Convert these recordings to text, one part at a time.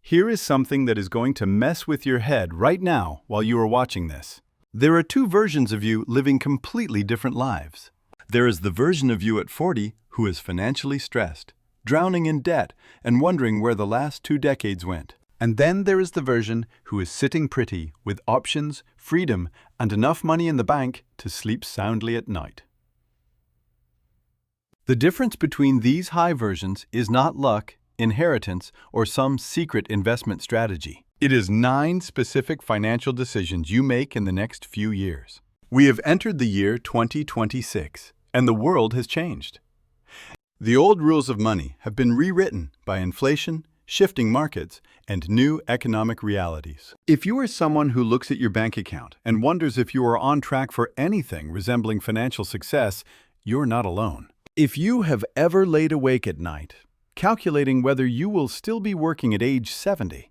Here is something that is going to mess with your head right now while you are watching this. There are two versions of you living completely different lives. There is the version of you at 40 who is financially stressed, drowning in debt, and wondering where the last 2 decades went. And then there is the version who is sitting pretty with options, freedom, and enough money in the bank to sleep soundly at night. The difference between these high versions is not luck, inheritance, or some secret investment strategy. It is 9 specific financial decisions you make in the next few years. We have entered the year 2026, and the world has changed. The old rules of money have been rewritten by inflation, shifting markets, and new economic realities. If you are someone who looks at your bank account and wonders if you are on track for anything resembling financial success, you're not alone. If you have ever laid awake at night, calculating whether you will still be working at age 70,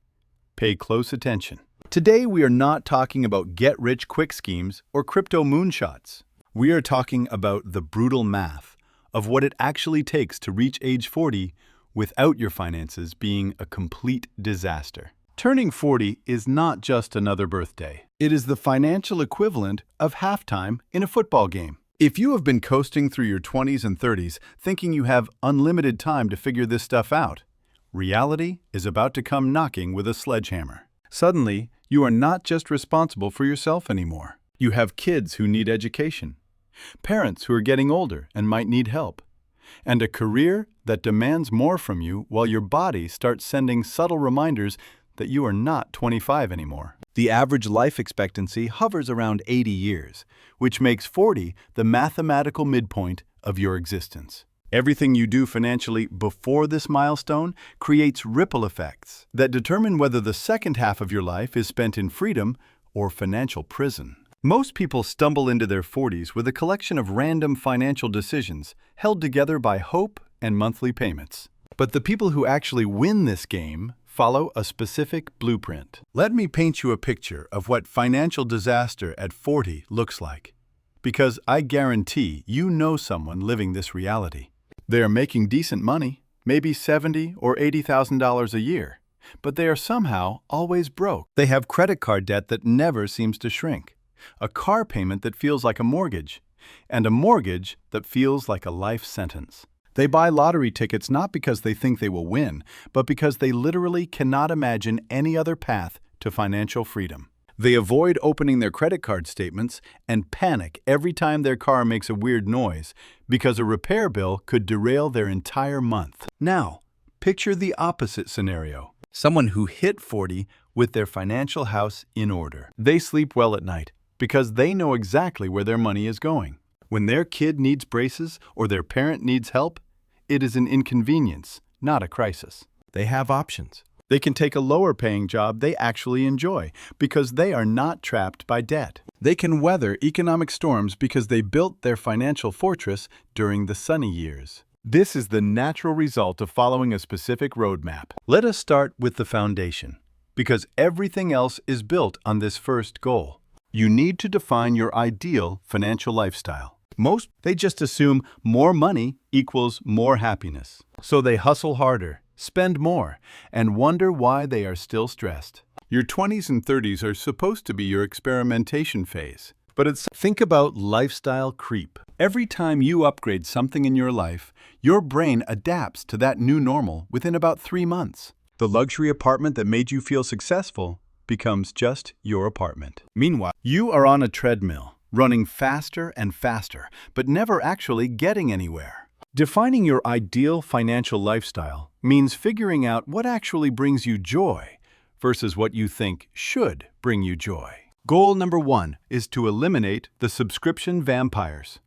pay close attention. Today, we are not talking about get-rich-quick schemes or crypto moonshots. We are talking about the brutal math of what it actually takes to reach age 40 without your finances being a complete disaster. Turning 40 is not just another birthday. It is the financial equivalent of halftime in a football game. If you have been coasting through your 20s and 30s thinking you have unlimited time to figure this stuff out, reality is about to come knocking with a sledgehammer. Suddenly, you are not just responsible for yourself anymore. You have kids who need education, parents who are getting older and might need help, and a career that demands more from you while your body starts sending subtle reminders that you are not 25 anymore. The average life expectancy hovers around 80 years, which makes 40 the mathematical midpoint of your existence. Everything you do financially before this milestone creates ripple effects that determine whether the second half of your life is spent in freedom or financial prison. Most people stumble into their 40s with a collection of random financial decisions held together by hope and monthly payments. But the people who actually win this game follow a specific blueprint. Let me paint you a picture of what financial disaster at 40 looks like, because I guarantee you know someone living this reality. They are making decent money, maybe $70,000 or $80,000 a year, but they are somehow always broke. They have credit card debt that never seems to shrink, a car payment that feels like a mortgage, and a mortgage that feels like a life sentence. They buy lottery tickets not because they think they will win, but because they literally cannot imagine any other path to financial freedom. They avoid opening their credit card statements and panic every time their car makes a weird noise because a repair bill could derail their entire month. Now, picture the opposite scenario. Someone who hit 40 with their financial house in order. They sleep well at night because they know exactly where their money is going. When their kid needs braces or their parent needs help, it is an inconvenience, not a crisis. They have options. They can take a lower-paying job they actually enjoy because they are not trapped by debt. They can weather economic storms because they built their financial fortress during the sunny years. This is the natural result of following a specific roadmap. Let us start with the foundation, because everything else is built on this first goal. You need to define your ideal financial lifestyle. Most, they just assume more money equals more happiness. So they hustle harder, spend more, and wonder why they are still stressed. Your 20s and 30s are supposed to be your experimentation phase. But think about lifestyle creep. Every time you upgrade something in your life, your brain adapts to that new normal within about 3 months. The luxury apartment that made you feel successful becomes just your apartment. Meanwhile, you are on a treadmill, running faster and faster, but never actually getting anywhere. Defining your ideal financial lifestyle means figuring out what actually brings you joy versus what you think should bring you joy. Goal number 1 is to eliminate the subscription vampires.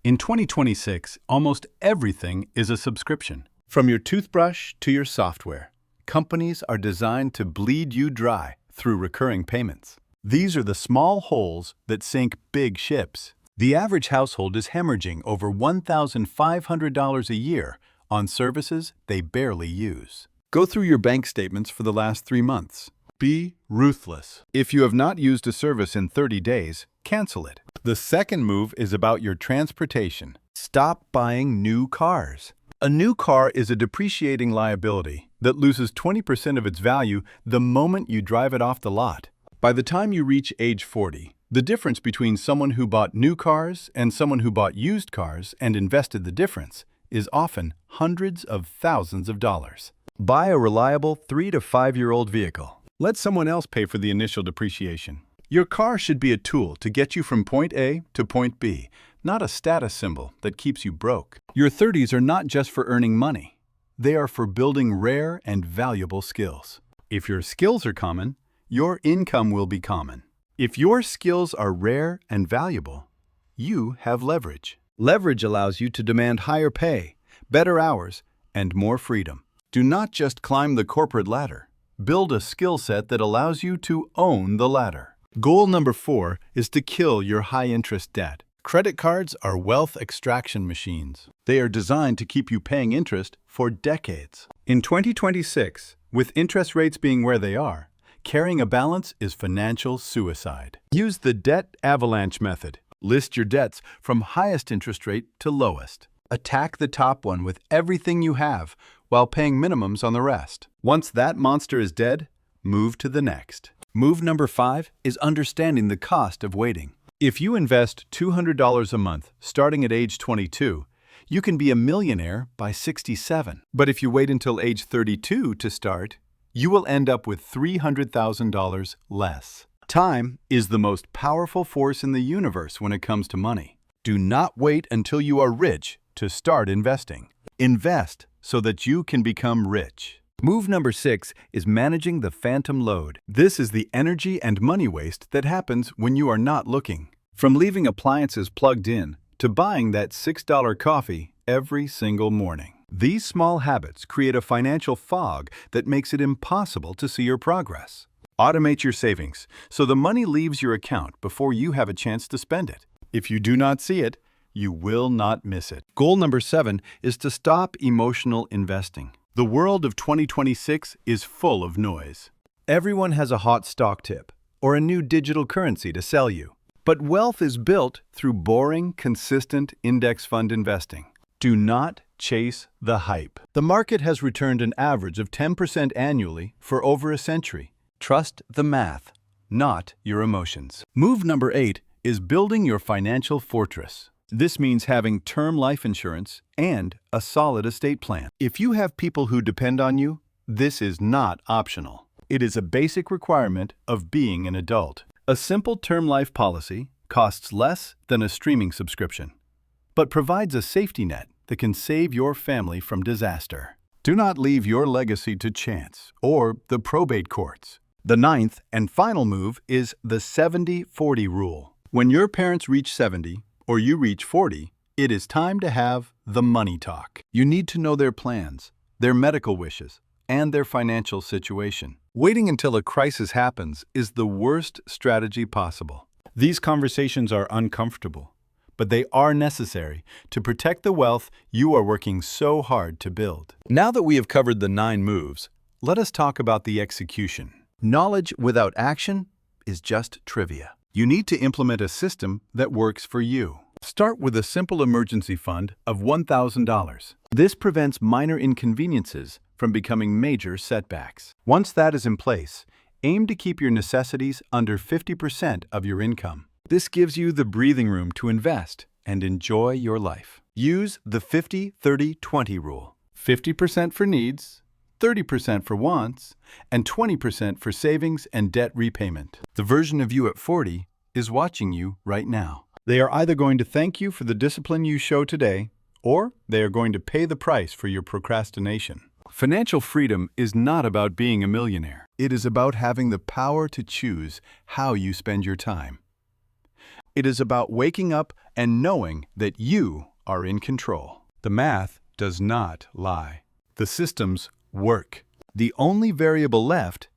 In 2026, almost everything is a subscription. From your toothbrush to your software, companies are designed to bleed you dry through recurring payments. These are the small holes that sink big ships. The average household is hemorrhaging over $1,500 a year on services they barely use. Go through your bank statements for the last 3 months. Be ruthless. If you have not used a service in 30 days, cancel it. The second move is about your transportation. Stop buying new cars. A new car is a depreciating liability that loses 20% of its value the moment you drive it off the lot. By the time you reach age 40, the difference between someone who bought new cars and someone who bought used cars and invested the difference is often hundreds of thousands of dollars. Buy a reliable 3 to 5-year-old vehicle. Let someone else pay for the initial depreciation. Your car should be a tool to get you from point A to point B, not a status symbol that keeps you broke. Your 30s are not just for earning money. They are for building rare and valuable skills. If your skills are common, your income will be common. If your skills are rare and valuable, you have leverage. Leverage allows you to demand higher pay, better hours, and more freedom. Do not just climb the corporate ladder. Build a skill set that allows you to own the ladder. Goal number 4 is to kill your high-interest debt. Credit cards are wealth extraction machines. They are designed to keep you paying interest for decades. In 2026, with interest rates being where they are, carrying a balance is financial suicide. Use the debt avalanche method. List your debts from highest interest rate to lowest. Attack the top one with everything you have while paying minimums on the rest. Once that monster is dead, move to the next. Move number 5 is understanding the cost of waiting. If you invest $200 a month starting at age 22, you can be a millionaire by 67. But if you wait until age 32 to start, you will end up with $300,000 less. Time is the most powerful force in the universe when it comes to money. Do not wait until you are rich to start investing. Invest so that you can become rich. Move number 6 is managing the phantom load. This is the energy and money waste that happens when you are not looking. From leaving appliances plugged in to buying that $6 coffee every single morning. These small habits create a financial fog that makes it impossible to see your progress. Automate your savings so the money leaves your account before you have a chance to spend it. If you do not see it, you will not miss it. Goal number 7 is to stop emotional investing. The world of 2026 is full of noise. Everyone has a hot stock tip or a new digital currency to sell you. But wealth is built through boring, consistent index fund investing. Do not chase the hype. The market has returned an average of 10% annually for over a century. Trust the math, not your emotions. Move number 8 is building your financial fortress. This means having term life insurance and a solid estate plan. If you have people who depend on you, this is not optional. It is a basic requirement of being an adult. A simple term life policy costs less than a streaming subscription, but provides a safety net that can save your family from disaster. Do not leave your legacy to chance or the probate courts. The 9th and final move is the 70-40 rule. When your parents reach 70, or you reach 40, it is time to have the money talk. You need to know their plans, their medical wishes, and their financial situation. Waiting until a crisis happens is the worst strategy possible. These conversations are uncomfortable, but they are necessary to protect the wealth you are working so hard to build. Now that we have covered the 9 moves, let us talk about the execution. Knowledge without action is just trivia. You need to implement a system that works for you. Start with a simple emergency fund of $1,000. This prevents minor inconveniences from becoming major setbacks. Once that is in place, aim to keep your necessities under 50% of your income. This gives you the breathing room to invest and enjoy your life. Use the 50-30-20 rule. 50% for needs, 30% for wants, and 20% for savings and debt repayment. The version of you at 40 is watching you right now. They are either going to thank you for the discipline you show today, or they are going to pay the price for your procrastination. Financial freedom is not about being a millionaire. It is about having the power to choose how you spend your time. It is about waking up and knowing that you are in control. The math does not lie. The systems work. The only variable left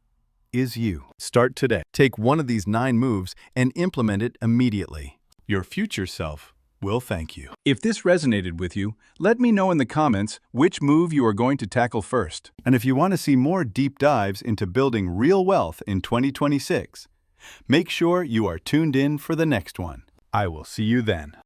is you. Start today. Take one of these 9 moves and implement it immediately. Your future self will thank you. If this resonated with you, let me know in the comments which move you are going to tackle first. And if you want to see more deep dives into building real wealth in 2026, make sure you are tuned in for the next one. I will see you then.